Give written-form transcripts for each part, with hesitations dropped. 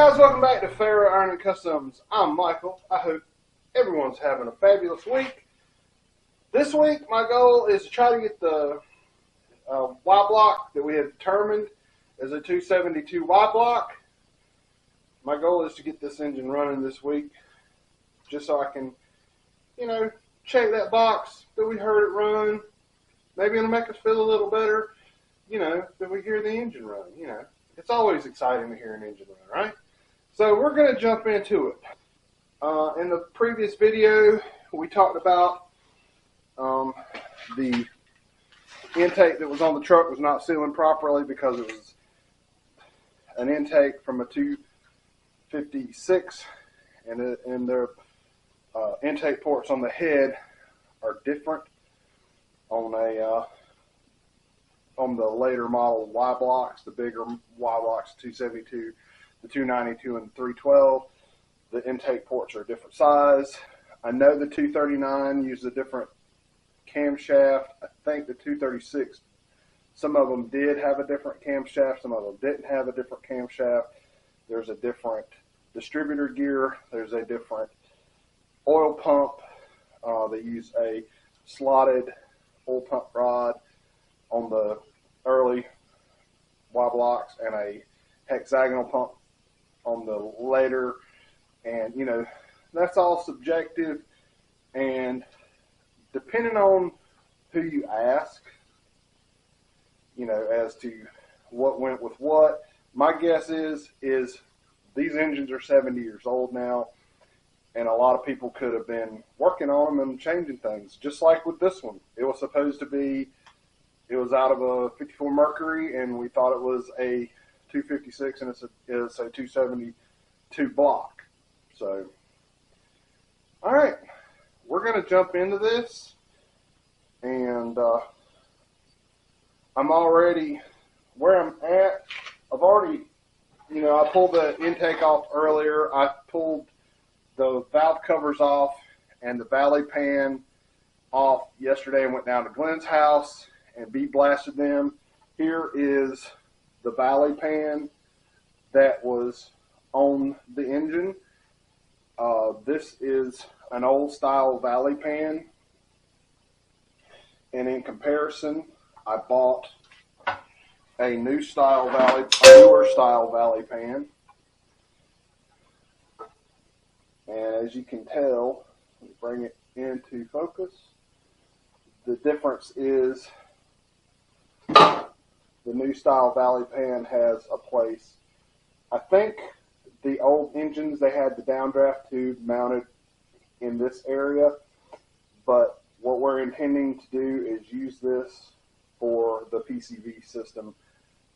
guys, welcome back to Ferro Iron & Customs. I'm Michael. I hope everyone's having a fabulous week. This week, my goal is to try to get the Y block that we had determined as a 272 Y block. My goal is to get this engine running this week, just so I can, check that box that we heard it run. Maybe it'll make us feel a little better, that we hear the engine run, It's always exciting to hear an engine run, right? So we're going to jump into it. In the previous video, we talked about the intake that was on the truck was not sealing properly because it was an intake from a 256, and the intake ports on the head are different on the later model Y blocks, the bigger Y blocks, 272, the 292, and the 312. The intake ports are a different size. I know the 239 used a different camshaft. I think the 236, some of them did have a different camshaft, some of them didn't have a different camshaft. There's a different distributor gear. There's a different oil pump. They use a slotted oil pump rod on the early Y blocks and a hexagonal pump on the later, and that's all subjective, and depending on who you ask, as to what went with what, my guess is these engines are 70 years old now, and a lot of people could have been working on them and changing things, just like with this one. It was supposed to be, it was out of a 54 Mercury, and we thought it was a 256, and it's a 272 block. So, all right, we're going to jump into this, and I'm already where I'm at. I've already, I pulled the intake off earlier. I pulled the valve covers off and the valley pan off yesterday and went down to Glenn's house and bead blasted them. Here is the valley pan that was on the engine. This is an old style valley pan, and in comparison, I bought a newer style valley pan. And as you can tell, let me bring it into focus. The difference is the new style valley pan has a place. I think the old engines, they had the downdraft tube mounted in this area, but what we're intending to do is use this for the PCV system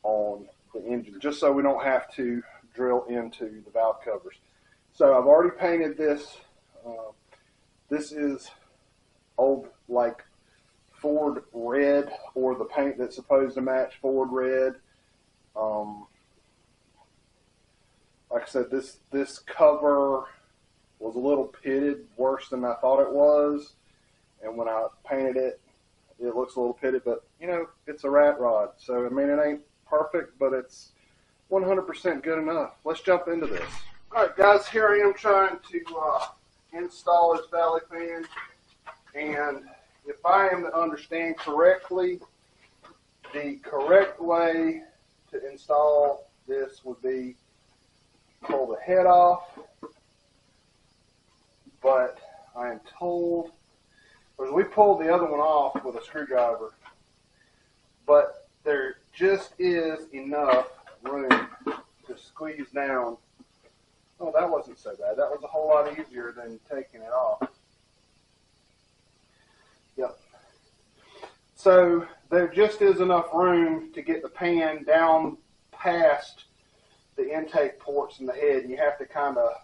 on the engine, just so we don't have to drill into the valve covers. So I've already painted this. This is old, like Ford red, or the paint that's supposed to match Ford red. Like I said, this cover was a little pitted, worse than I thought it was. And when I painted it, it looks a little pitted, but it's a rat rod. So, it ain't perfect, but it's 100% good enough. Let's jump into this. All right, guys, here I am trying to install this valley fan, and if I am to understand correctly, the correct way to install this would be pull the head off, but I am told, because we pulled the other one off with a screwdriver, but there just is enough room to squeeze down. Oh, that wasn't so bad. That was a whole lot easier than taking it off. Yep. So there just is enough room to get the pan down past the intake ports in the head. You have to kind of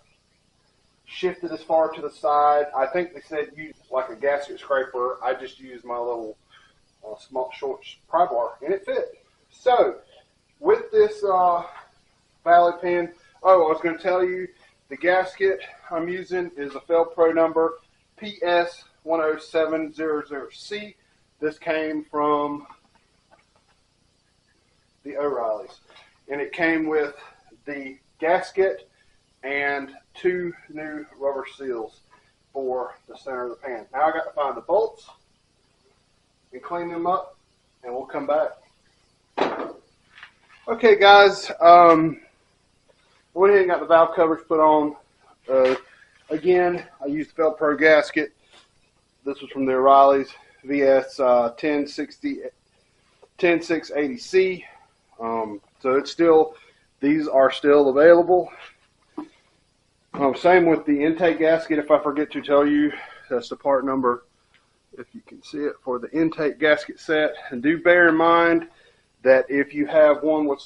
shift it as far to the side. I think they said use like a gasket scraper. I just used my little small short pry bar, and it fit. So with this valley pan, I was going to tell you, the gasket I'm using is a Fel Pro number PS10700C. This came from the O'Reillys, and it came with the gasket and 2 new rubber seals for the center of the pan. Now I got to find the bolts and clean them up, and we'll come back. Okay guys, went ahead and got the valve covers put on. Again, I used the Velcro gasket. This was from the O'Reilly's VS 10680C. So it's still, these are still available. Same with the intake gasket. If I forget to tell you, that's the part number, if you can see it, for the intake gasket set. And do bear in mind that if you have one with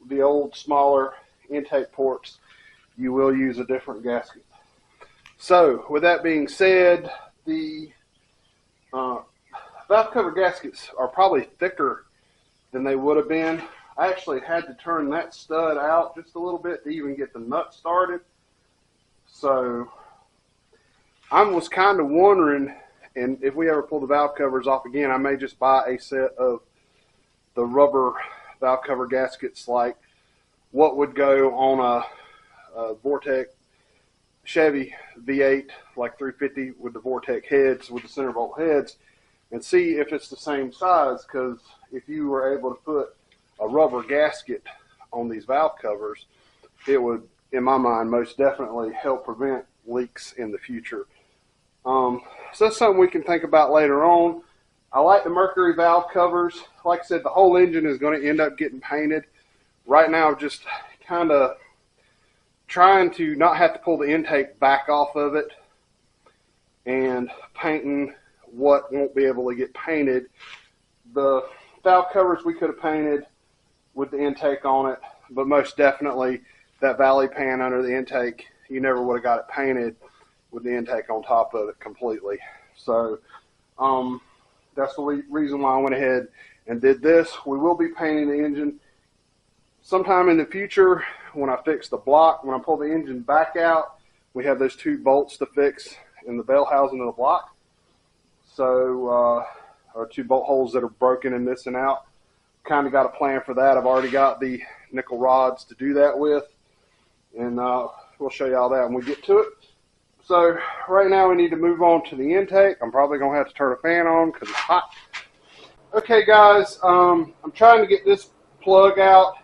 the old smaller intake ports, you will use a different gasket. So with that being said, the valve cover gaskets are probably thicker than they would have been. I actually had to turn that stud out just a little bit to even get the nut started. So I was kind of wondering, and if we ever pull the valve covers off again, I may just buy a set of the rubber valve cover gaskets, like what would go on a Vortec Chevy V8, like 350, with the Vortec heads, with the center bolt heads, and see if it's the same size. Because if you were able to put a rubber gasket on these valve covers, it would, in my mind, most definitely help prevent leaks in the future. So that's something we can think about later on. I like the Mercury valve covers. Like I said, the whole engine is going to end up getting painted. Right now, I'm just kind of trying to not have to pull the intake back off of it and painting what won't be able to get painted. The valve covers we could have painted with the intake on it, but most definitely that valley pan under the intake, you never would have got it painted with the intake on top of it completely. So that's the reason why I went ahead and did this. We will be painting the engine sometime in the future when I fix the block. When I pull the engine back out, we have those 2 bolts to fix in the bell housing of the block. So, or 2 bolt holes that are broken and missing out. Kind of got a plan for that. I've already got the nickel rods to do that with, and we'll show you all that when we get to it. So right now we need to move on to the intake. I'm probably going to have to turn a fan on because it's hot. Okay guys, I'm trying to get this plug out.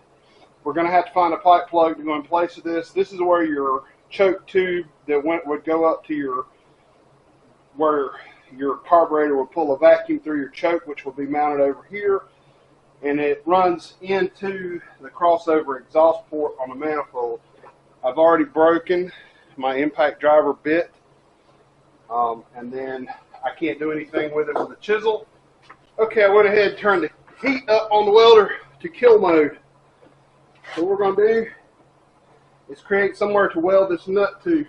We're going to have to find a pipe plug to go in place of this. This is where your choke tube that would go up to where your carburetor would pull a vacuum through your choke, which will be mounted over here, and it runs into the crossover exhaust port on the manifold. I've already broken my impact driver bit, and then I can't do anything with it with a chisel. Okay, I went ahead and turned the heat up on the welder to kill mode. So what we're going to do is create somewhere to weld this nut to.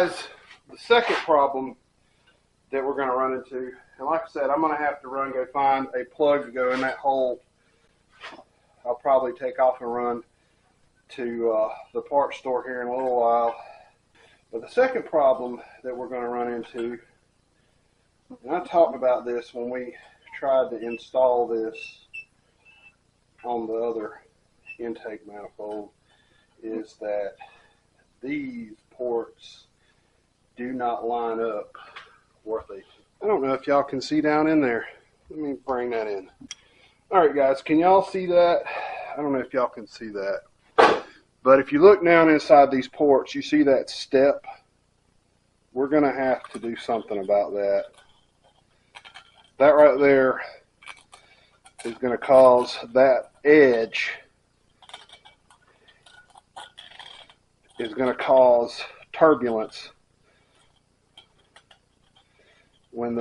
guys, the second problem that we're going to run into, and like I said, I'm going to have to go find a plug to go in that hole. I'll probably take off and run to the parts store here in a little while. But the second problem that we're going to run into, and I talked about this when we tried to install this on the other intake manifold, is that these ports do not line up worth it. I don't know if y'all can see down in there. Let me bring that in. Alright guys, can y'all see that? I don't know if y'all can see that. But if you look down inside these ports, you see that step? We're going to have to do something about that. That right there is going to cause that edge is going to cause turbulence when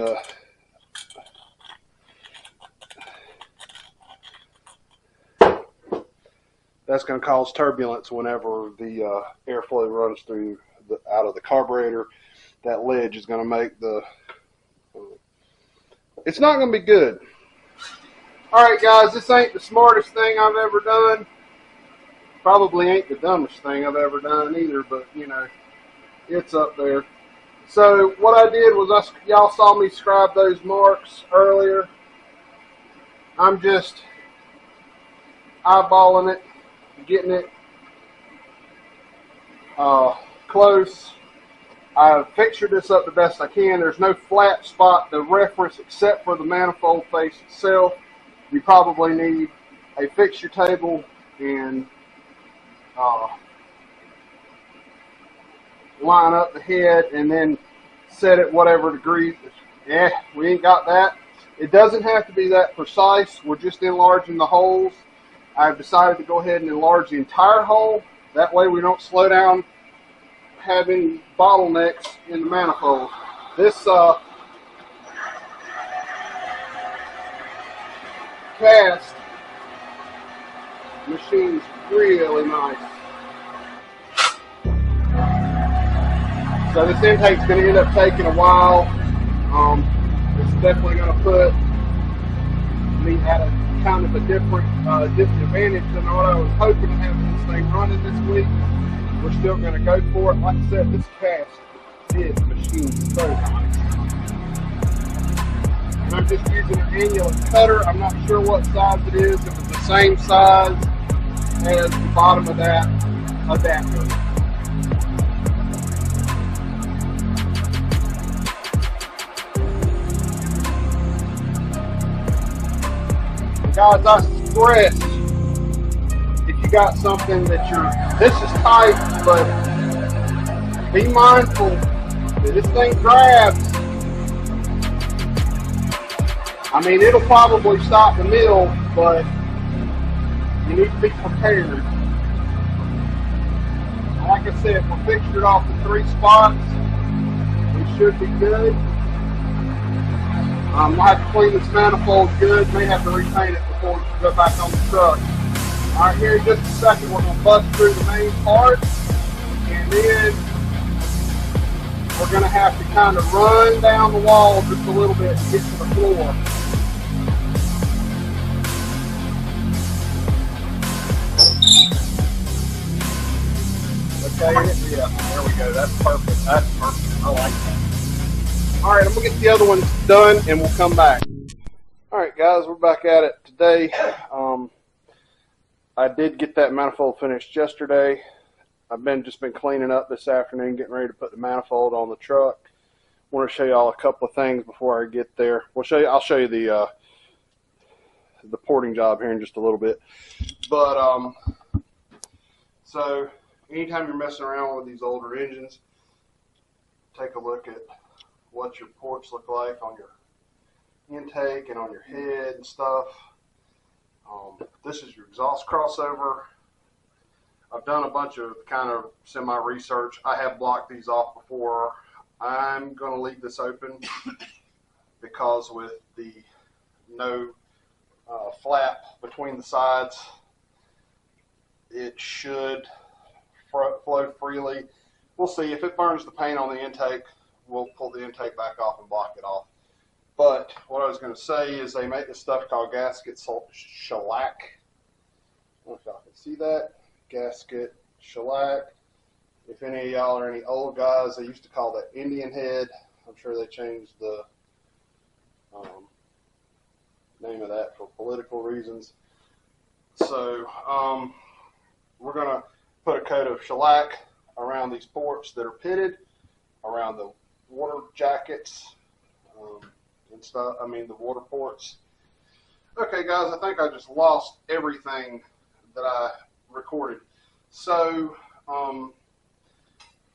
that's going to cause turbulence whenever the airflow runs through out of the carburetor. That ledge is going to make it's not going to be good. Alright guys, this ain't the smartest thing I've ever done. Probably ain't the dumbest thing I've ever done either, but you know, it's up there. So what I did was, y'all saw me scribe those marks earlier. I'm just eyeballing it, getting it close. I've fixtured this up the best I can. There's no flat spot to reference except for the manifold face itself. You probably need a fixture table and line up the head and then set it whatever degree. Yeah, we ain't got that. It doesn't have to be that precise. We're just enlarging the holes. I've decided to go ahead and enlarge the entire hole. That way we don't slow down having bottlenecks in the manifold. This cast machine's really nice. So this intake's going to end up taking a while. It's definitely going to put me at a kind of a different disadvantage than what I was hoping to have this thing running this week. We're still going to go for it. Like I said, this cast is machined so nice. And I'm just using an annual cutter. I'm not sure what size it is. If it's the same size as the bottom of that adapter. Guys, I stress, if you got something that this is tight, but be mindful that this thing grabs. I mean, it'll probably stop the mill, but you need to be prepared. Like I said, we're fixtured off the 3 spots. We should be good. We'll have to clean this manifold good. May have to repaint it before we go back on the truck. Alright, here in just a second, we're going to bust through the main part. And then we're going to have to kind of run down the wall just a little bit to get to the floor. Okay, yeah, there we go. That's perfect. That's perfect. I like that. Alright, I'm going to get the other ones done and we'll come back. Alright guys, we're back at it today. I did get that manifold finished yesterday. I've just been cleaning up this afternoon, getting ready to put the manifold on the truck. I want to show you all a couple of things before I get there. I'll show you the porting job here in just a little bit. But so anytime you're messing around with these older engines, take a look at what your ports look like on your intake and on your head and stuff. This is your exhaust crossover. I've done a bunch of kind of semi-research. I have blocked these off before. I'm going to leave this open because with the no flap between the sides, it should flow freely. we'll see. If it burns the paint on the intake, we'll pull the intake back off and block it off. But what I was going to say is they make this stuff called gasket shellac. I don't know if y'all can see that. Gasket shellac. If any of y'all are any old guys, they used to call that Indian head. I'm sure they changed the name of that for political reasons. So we're going to put a coat of shellac around these ports that are pitted, around the water jackets and stuff. I mean the water ports. Okay, guys, I think I just lost everything that I recorded. So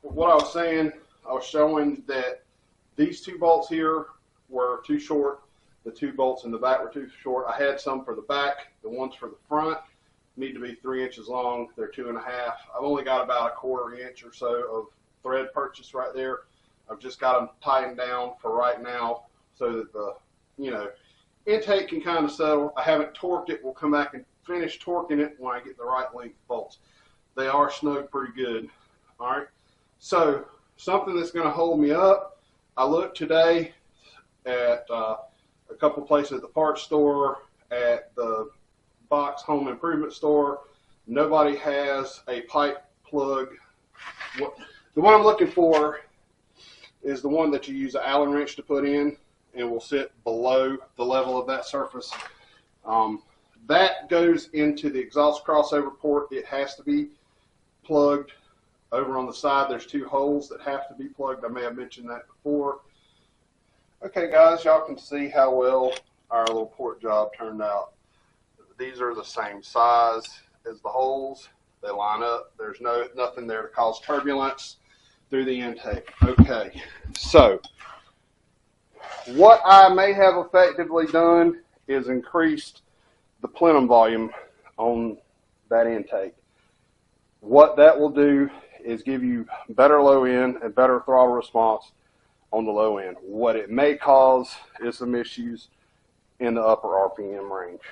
what I was saying, I was showing that these two bolts here were too short. The two bolts in the back were too short. I had some for the back. The ones for the front need to be 3 inches long. They're 2.5. I've only got about 1/4 inch or so of thread purchased right there. I've just got them tightened down for right now so that the, intake can kind of settle. I haven't torqued it. We'll come back and finish torquing it when I get the right length bolts. They are snug pretty good. All right. So something that's going to hold me up. I looked today at a couple places at the parts store, at the Box Home Improvement store. Nobody has a pipe plug. The one I'm looking for is the one that you use an Allen wrench to put in and will sit below the level of that surface. That goes into the exhaust crossover port. It has to be plugged. Over on the side, there's 2 holes that have to be plugged. I may have mentioned that before. Okay, guys, y'all can see how well our little port job turned out. These are the same size as the holes. They line up. There's nothing there to cause turbulence through the intake. Okay, so what I may have effectively done is increased the plenum volume on that intake. What that will do is give you better low end and better throttle response on the low end. What it may cause is some issues in the upper RPM range.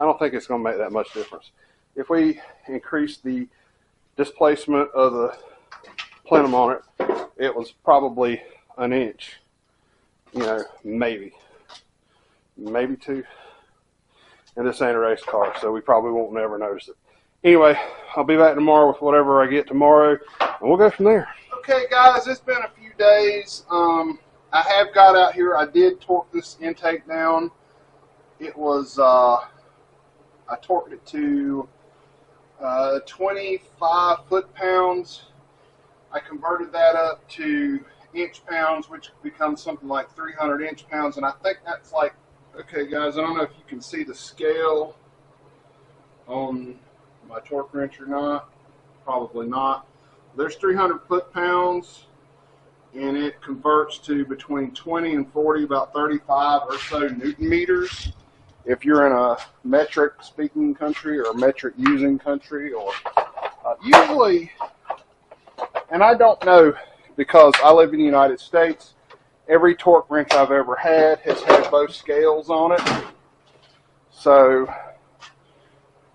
I don't think it's going to make that much difference. If we increase the displacement of the plenum on it, it was probably 1 inch, maybe 2. And this ain't a race car, so we probably won't never notice it. Anyway, I'll be back tomorrow with whatever I get tomorrow, and we'll go from there. Okay, guys, it's been a few days. I have got out here. I did torque this intake down. It was, I torqued it to 25 foot-pounds. I converted that up to inch-pounds, which becomes something like 300 inch-pounds, and I think that's like, okay, guys, I don't know if you can see the scale on my torque wrench or not. Probably not. There's 300 foot-pounds, and it converts to between 20 and 40, about 35 or so Newton meters. If you're in a metric speaking country or a metric using country, or usually, and I don't know because I live in the United States, every torque wrench I've ever had has had both scales on it. So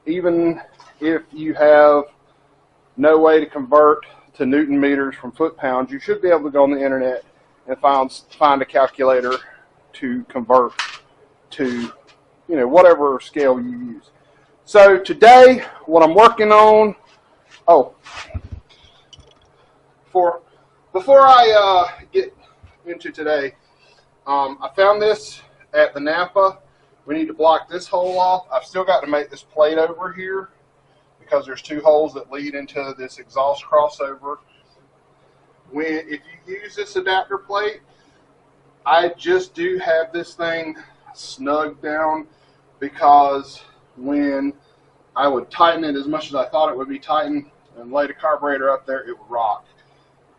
even if you have no way to convert to Newton meters from foot-pounds, you should be able to go on the internet and find a calculator to convert to, whatever scale you use. So today, what I'm working on, before I get into today, I found this at the Napa. We need to block this hole off. I've still got to make this plate over here because there's 2 holes that lead into this exhaust crossover. If you use this adapter plate, I just do have this thing snug down because when I would tighten it as much as I thought it would be tightened and lay the carburetor up there, it would rock.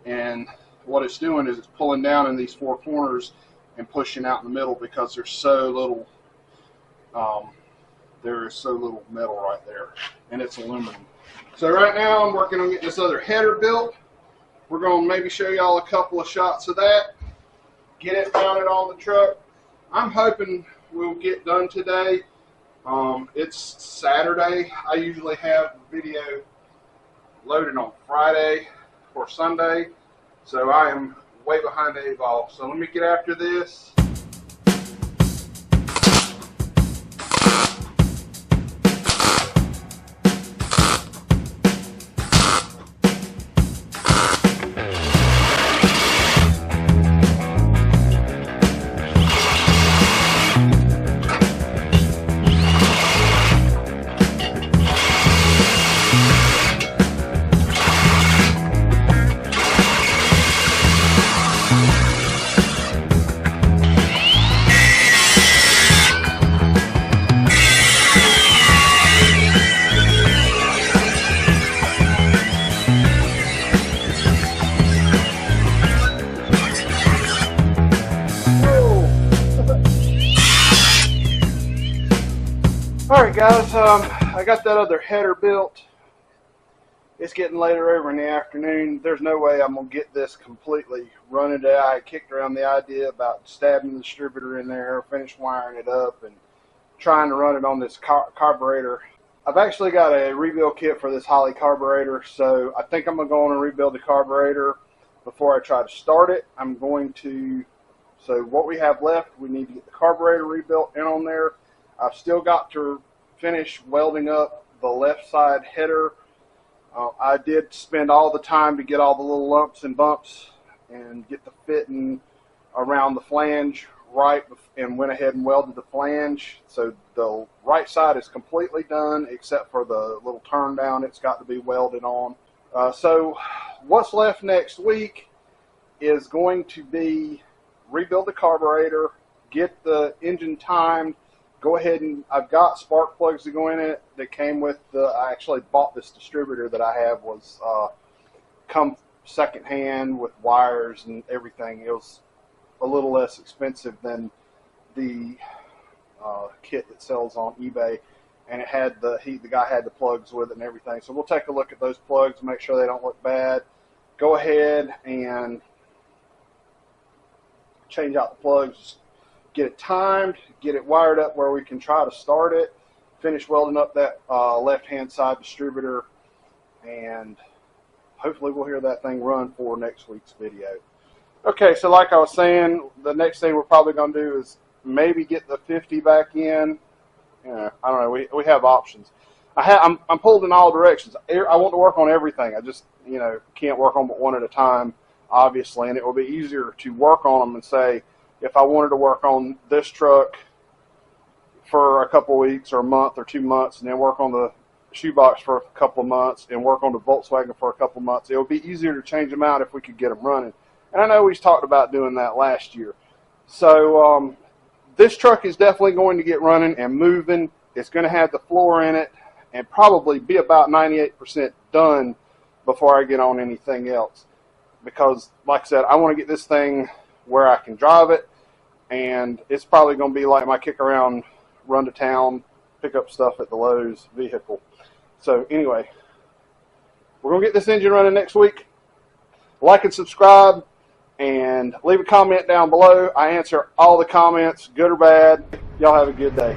And what it's doing is it's pulling down in these 4 corners and pushing out in the middle because there's so little metal right there, and it's aluminum. So right now I'm working on getting this other header built. We're going to maybe show y'all a couple of shots of that, get it mounted on the truck. I'm hoping we'll get done today. It's Saturday. I usually have the video loaded on Friday or Sunday. So I am way behind the eight ball. So let me get after this. Alright guys, I got that other header built. It's getting later over in the afternoon. There's no way I'm going to get this completely running today. I kicked around the idea about stabbing the distributor in there, finish wiring it up, and trying to run it on this carburetor. I've actually got a rebuild kit for this Holley carburetor, so I think I'm going to go on and rebuild the carburetor before I try to start it. So what we have left, we need to get the carburetor rebuilt in on there. I've still got to finish welding up the left side header. I did spend all the time to get all the little lumps and bumps and get the fitting around the flange right, and went ahead and welded the flange. So the right side is completely done except for the little turn down. It's got to be welded on. So what's left next week is going to be rebuild the carburetor, get the engine timed, go ahead and I've got spark plugs to go in it that came with I actually bought this distributor that I have was come second hand with wires and everything. It was a little less expensive than the kit that sells on eBay, and it had the guy had the plugs with it and everything. So we'll take a look at those plugs, make sure they don't look bad. Go ahead and change out the plugs, get it timed, get it wired up where we can try to start it, finish welding up that left-hand side distributor, and hopefully we'll hear that thing run for next week's video. Okay, so like I was saying, the next thing we're probably going to do is maybe get the 50 back in. I don't know, we have options. I'm pulled in all directions. I want to work on everything. I just, can't work on but one at a time, obviously, and it will be easier to work on them and say, if I wanted to work on this truck for a couple weeks or a month or 2 months, and then work on the shoebox for a couple of months and work on the Volkswagen for a couple of months, it would be easier to change them out if we could get them running. And I know we talked about doing that last year. So this truck is definitely going to get running and moving. It's going to have the floor in it and probably be about 98% done before I get on anything else. Because, like I said, I want to get this thing where I can drive it, and it's probably going to be like my kick around, run to town, pick up stuff at the Lowe's vehicle. So anyway, we're going to get this engine running next week. Like and subscribe, and leave a comment down below. I answer all the comments, good or bad. Y'all have a good day.